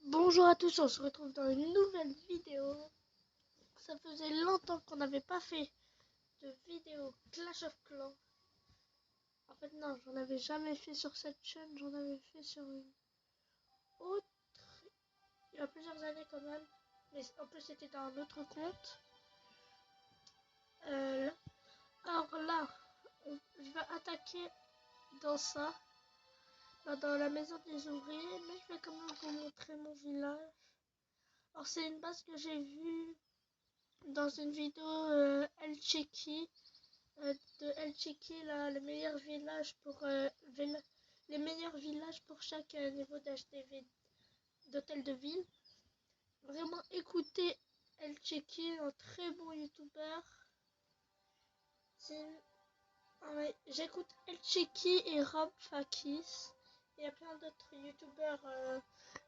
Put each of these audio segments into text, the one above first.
Bonjour à tous, on se retrouve dans une nouvelle vidéo. Ça faisait longtemps qu'on n'avait pas fait de vidéo Clash of Clans. En fait non, j'en avais jamais fait sur cette chaîne, j'en avais fait sur une autre il y a plusieurs années quand même. Mais en plus c'était dans un autre compte. Alors là, je vais attaquer dans ça, dans la maison des ouvriers, mais je vais quand même vous montrer mon village. Alors c'est une base que j'ai vue dans une vidéo El Cheki de El Cheki, là, les meilleurs villages pour chaque niveau d'HDV d'hôtel de ville. Vraiment écoutez El Cheki, un très bon youtubeur. J'écoute El Cheki et Rob Fakis. Il y a plein d'autres youtubeurs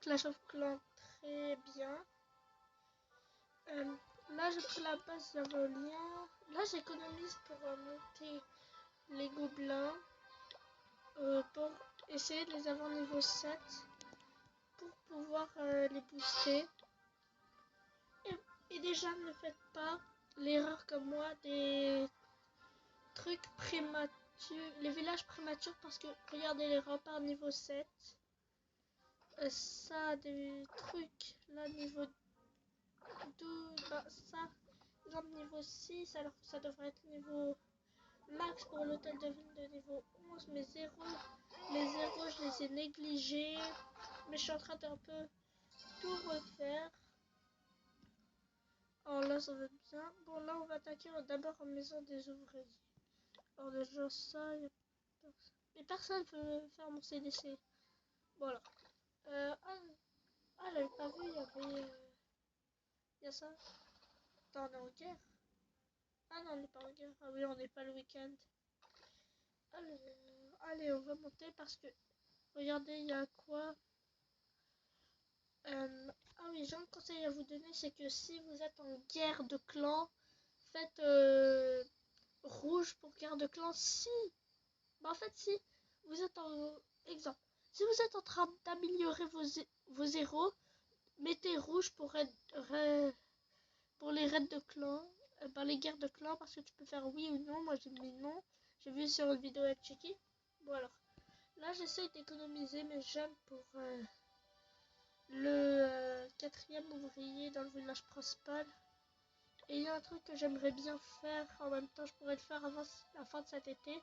Clash of Clans très bien. Là j'ai pris la base javelien. Là j'économise pour monter les gobelins pour essayer de les avoir niveau 7 pour pouvoir les booster. Et déjà ne faites pas l'erreur comme moi des trucs prématures, les villages prématures, parce que regardez les remparts niveau 7. Ça, des trucs là niveau 12, bah, ça, exemple niveau 6, alors que ça devrait être niveau max pour l'hôtel de ville de niveau 11, mais les 0 je les ai négligés, mais je suis en train d'un peu tout refaire. Alors là ça va bien. Bon là on va attaquer d'abord en maison des ouvriers. Alors déjà ça, mais personne peut faire mon CDC. Voilà. J'avais pas vu, il y a ça. Attends, on est en guerre. Ah non, on n'est pas en guerre. Ah oui, on n'est pas le week-end. Allez, on va monter parce que regardez, il y a quoi. Ah oui, j'ai un conseil à vous donner, c'est que si vous êtes en guerre de clan, faites rouge pour guerre de clan. Si, bah en fait si vous êtes exemple, si vous êtes en train d'améliorer vos héros, mettez rouge pour pour les raids de clan, les guerres de clan, parce que tu peux faire oui ou non. Moi j'ai mis non, j'ai vu sur une vidéo à checker. Bon alors, là j'essaye d'économiser mes gemmes pour le quatrième ouvrier dans le village principal. Et il y a un truc que j'aimerais bien faire, en même temps je pourrais le faire avant la fin de cet été.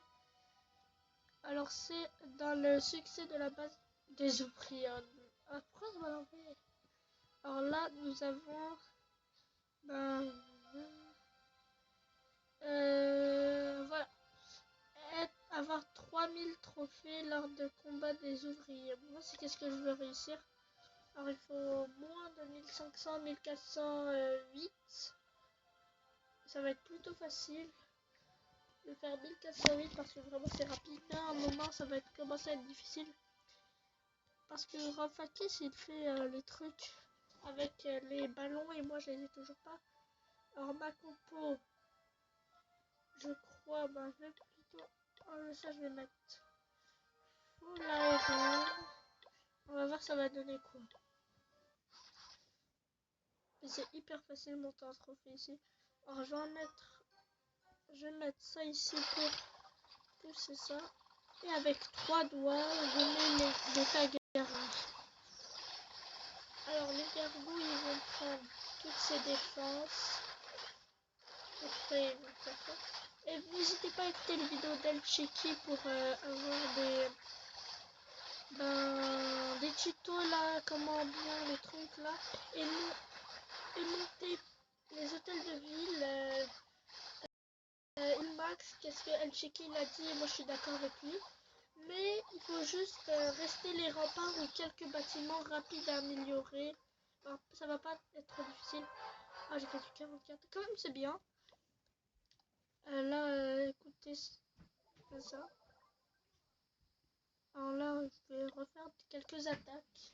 Alors c'est dans le succès de la base des ouvriers. Pourquoi je vais l'enlever? Alors là nous avons voilà, avoir 3000 trophées lors de combat des ouvriers. Moi c'est qu'est-ce que je veux réussir. Alors il faut moins de 1500, 1408. Ça va être plutôt facile de faire 1408 parce que vraiment c'est rapide. Mais à un moment ça va commencer à être difficile. Parce que Rafakis il fait les trucs avec les ballons et moi je les ai toujours pas. Alors ma compo, je crois, je vais plutôt enlever ça, je vais mettre full aérien. On va voir ça va donner quoi. Et c'est hyper facile de monter un trophée ici. Alors je vais mettre ça ici pour pousser ça. Et avec 3 doigts, je mets les tagarous. Alors les gargouilles ils vont prendre toutes ces défenses. Après ils vont faire ça. Et n'hésitez pas à écouter les vidéos d'El Cheki pour avoir des tutos là, comment bien les trucs là. Et monter les hôtels de ville. Max, qu'est-ce que El Cheki l'a dit, et moi je suis d'accord avec lui. Mais il faut juste rester les remparts ou quelques bâtiments rapides à améliorer. Alors, ça va pas être trop difficile. Ah, j'ai fait du 44. Quand même, c'est bien. Là, écoutez ça. Alors là, je vais refaire quelques attaques.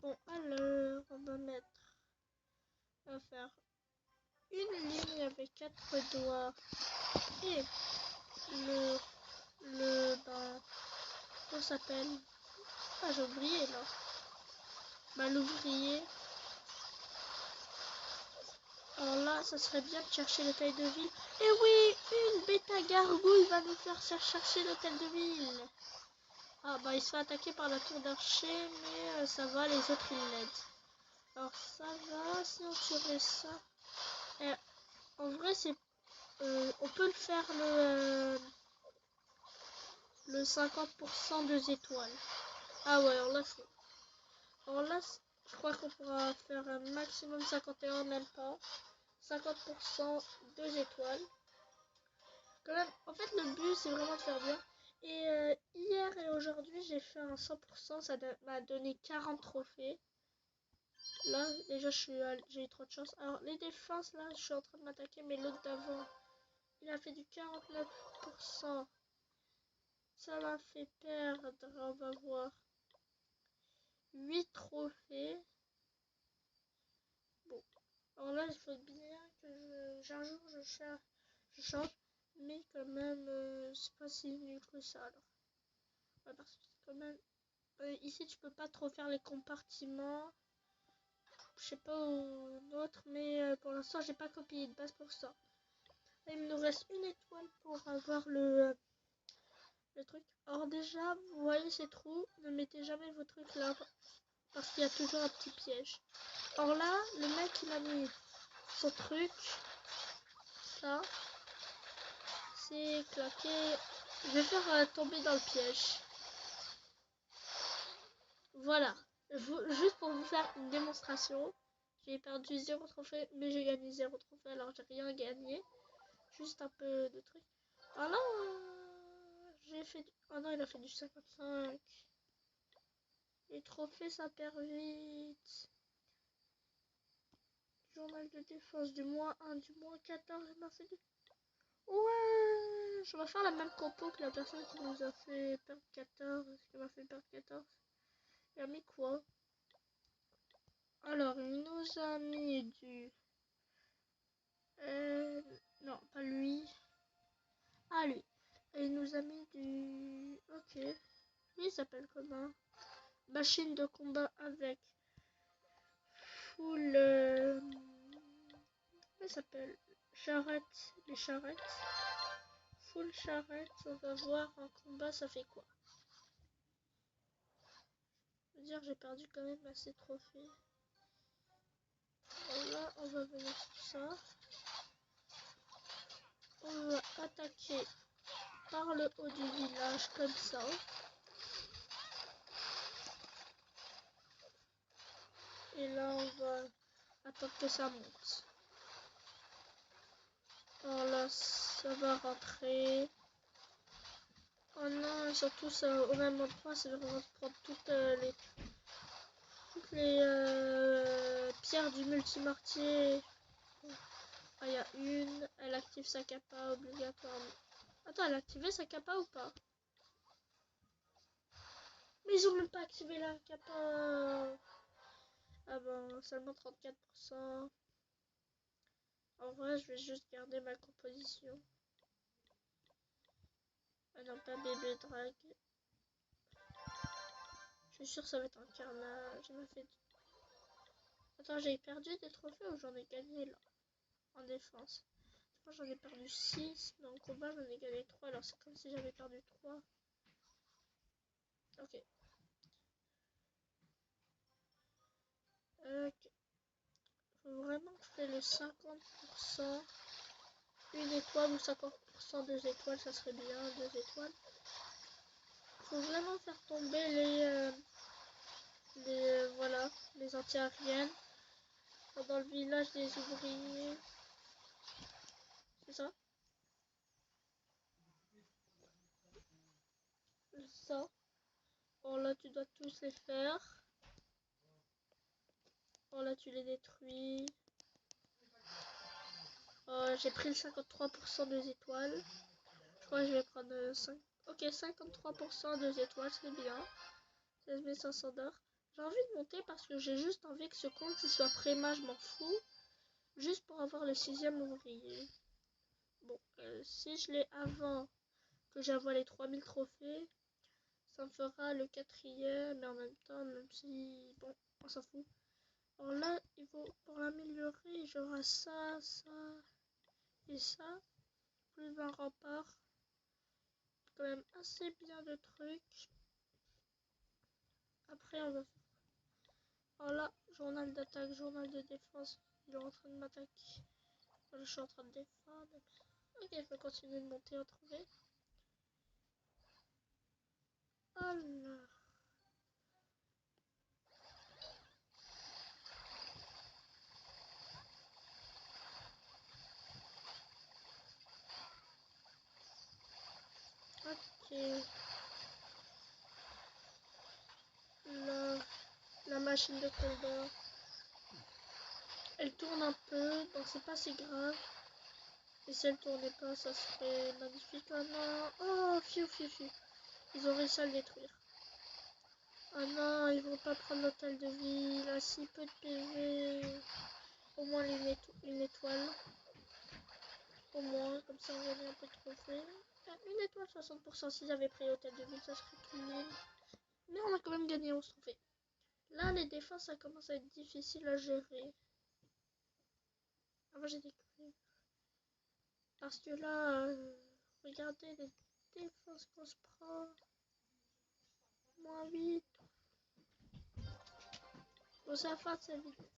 Bon, alors, on va faire une ligne avec 4 doigts et comment ça s'appelle, Ah, j'ai oublié là. Bah, l'ouvrier. Alors là, ça serait bien de chercher l'hôtel de ville. Et oui, une bêta gargouille va nous faire chercher l'hôtel de ville. Ah bah il se fait attaquer par la tour d'archer, mais ça va, les autres ils l'aident. Alors ça va, si on tirait ça. Et, en vrai, c'est on peut le faire le 50% 2 étoiles. Ah ouais, alors là, je crois qu'on pourra faire un maximum 51, même pas. 50% 2 étoiles. Quand même, en fait, le but, c'est vraiment de faire bien. Et hier et aujourd'hui, j'ai fait un 100%, ça m'a donné 40 trophées. Là, déjà, j'ai eu trop de chance. Alors, les défenses, là, je suis en train de m'attaquer, mais l'autre d'avant, il a fait du 49%. Ça m'a fait perdre, on va voir, 8 trophées. Bon, alors là, il faut bien que un jour, je change. Mais quand même, c'est pas si nul que ça, alors. Ouais, parce que quand même... ici, tu peux pas trop faire les compartiments. Je sais pas où d'autres, mais pour l'instant, j'ai pas copié de base pour ça. Il me nous reste une étoile pour avoir le truc. Alors déjà, vous voyez ces trous, ne mettez jamais vos trucs là, parce qu'il y a toujours un petit piège. Alors là, le mec, il a mis son truc, ça, c'est claqué. Je vais faire tomber dans le piège. Voilà, juste pour vous faire une démonstration, j'ai perdu 0 trophée, mais j'ai gagné 0 trophée, alors j'ai rien gagné. Juste un peu de trucs. Ah là, j'ai fait... Oh non, il a fait du 55. Les trophées, ça perd vite. Journal de défense du -1, du -14, il m'a fait du... Ouais, je vais faire la même compo que la personne qui nous a fait perdre 14, qui m'a fait perdre 14. Il a mis quoi? Alors, il nous a mis du... non, pas lui. Ah, lui. Et il nous a mis du... Ok. Lui, il s'appelle comment? Machine de combat avec full... comment ça s'appelle? Charrette. Les charrettes. Full charrette. On va voir en combat, ça fait quoi? Je veux dire, j'ai perdu quand même assez de trophées. Alors là, on va venir sur ça. On va attaquer par le haut du village comme ça. Et là, on va attendre que ça monte. Alors là, ça va rentrer. Oh non, et surtout ça, au même endroit, c'est vraiment de prendre toutes les pierres du multimortier. Ah, il y a une, elle active sa capa obligatoirement. Attends, elle a activé sa capa ou pas? Mais ils ont même pas activé la capa. Ah ben, seulement 34%. En vrai, je vais juste garder ma composition. Ah non, pas bébé drag. Je suis sûre que ça va être un carnage. Il m'a fait... Attends, j'ai perdu des trophées ou j'en ai gagné là? En défense. Moi j'en ai perdu 6, mais en combat j'en ai gagné 3, alors c'est comme si j'avais perdu 3. Ok. Faut vraiment que je fais le 50%. Une étoile ou 50% 2 étoiles, ça serait bien, 2 étoiles. Faut vraiment faire tomber voilà, les anti-aériennes. Dans le village des ouvriers. C'est ça? Ça. Bon là tu dois tous les faire. Bon là tu les détruis. J'ai pris le 53% 2 étoiles. Je crois que je vais prendre 5. Ok, 53% 2 étoiles, c'est bien. 16 500 d'or. J'ai envie de monter parce que j'ai juste envie que ce compte il soit préma, je m'en fous. Juste pour avoir le 6e ouvrier. Bon, si je l'ai avant que j'envoie les 3000 trophées, Ça me fera le 4e, mais en même temps, même si... Bon, on s'en fout. Alors là, il faut, pour l'améliorer, j'aurai ça, ça et ça. Plus un rempart. Quand même assez bien de trucs. Après, on va faire... Alors là, journal d'attaque, journal de défense. Il est en train de m'attaquer. Voilà, je suis en train de défendre. Ok, je vais continuer de monter, en trouver. Alors... Ok. La machine de combat. Elle tourne un peu, donc c'est pas si grave. Et si elle tournait pas, ça serait magnifique. Oh non. Oh, fiu, fiu, fiu. Ils ont réussi à le détruire. Oh non, ils vont pas prendre l'hôtel de ville. Il a si peu de PV. Au moins une étoile. Au moins, comme ça on gagne un peu de trophées. Une étoile 60%. S'ils avaient pris l'hôtel de ville, ça serait clean. Mais on a quand même gagné 11 trophées. Là, les défenses, ça commence à être difficile à gérer. Avant, j'ai découvert. Parce que là, regardez les défenses qu'on se prend. -8. Bon, c'est la fin de cette vidéo.